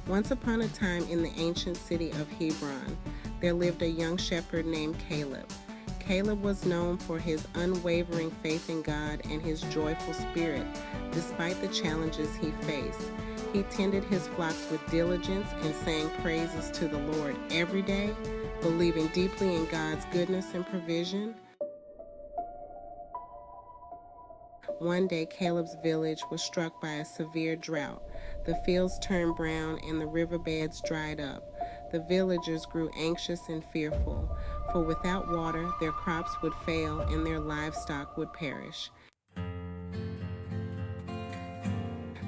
Once upon a time in the ancient city of Hebron, there lived a young shepherd named Caleb. Caleb was known for his unwavering faith in God and his joyful spirit, despite the challenges he faced. He tended his flocks with diligence and sang praises to the Lord every day, believing deeply in God's goodness and provision. One day, Caleb's village was struck by a severe drought. The fields turned brown and the riverbeds dried up. The villagers grew anxious and fearful, for without water, their crops would fail and their livestock would perish.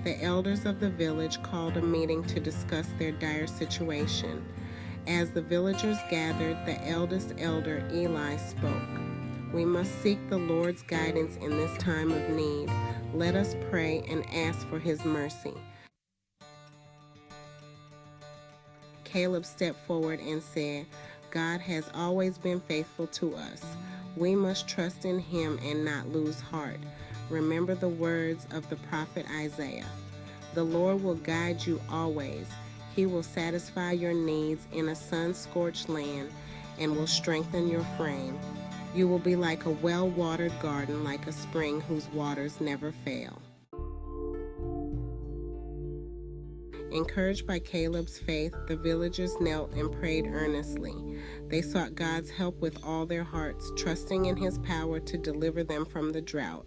The elders of the village called a meeting to discuss their dire situation. As the villagers gathered, the eldest elder, Eli, spoke. "We must seek the Lord's guidance in this time of need. Let us pray and ask for his mercy." Caleb stepped forward and said, "God has always been faithful to us. We must trust in him and not lose heart. Remember the words of the prophet Isaiah. The Lord will guide you always. He will satisfy your needs in a sun-scorched land and will strengthen your frame. You will be like a well-watered garden, like a spring whose waters never fail." Encouraged by Caleb's faith, the villagers knelt and prayed earnestly. They sought God's help with all their hearts, trusting in his power to deliver them from the drought.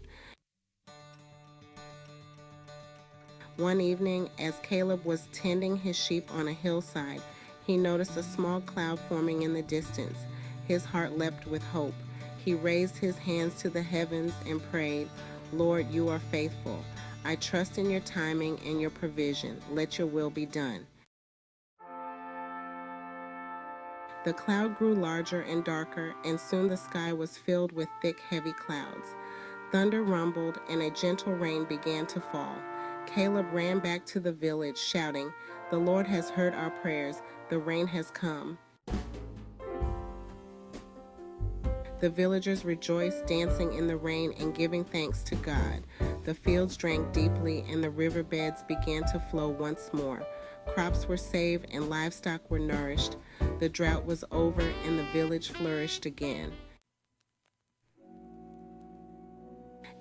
One evening, as Caleb was tending his sheep on a hillside, he noticed a small cloud forming in the distance. His heart leapt with hope. He raised his hands to the heavens and prayed, "Lord, you are faithful. I trust in your timing and your provision. Let your will be done." The cloud grew larger and darker, and soon the sky was filled with thick, heavy clouds. Thunder rumbled, and a gentle rain began to fall. Caleb ran back to the village, shouting, "The Lord has heard our prayers. The rain has come." The villagers rejoiced, dancing in the rain and giving thanks to God. The fields drank deeply, and the riverbeds began to flow once more. Crops were saved, and livestock were nourished. The drought was over, and the village flourished again.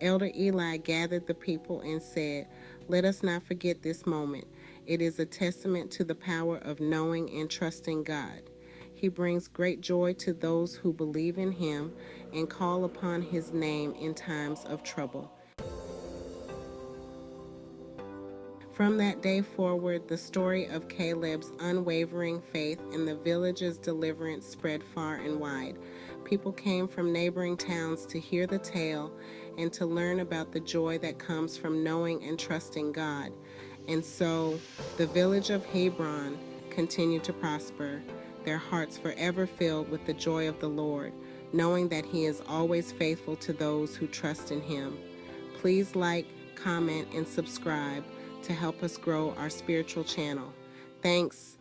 Elder Eli gathered the people and said, "Let us not forget this moment. It is a testament to the power of knowing and trusting God. He brings great joy to those who believe in him and call upon his name in times of trouble." From that day forward, the story of Caleb's unwavering faith and the village's deliverance spread far and wide. People came from neighboring towns to hear the tale and to learn about the joy that comes from knowing and trusting God. And so, the village of Hebron continued to prosper, their hearts forever filled with the joy of the Lord, knowing that he is always faithful to those who trust in him. Please like, comment, and subscribe to help us grow our spiritual channel. Thanks.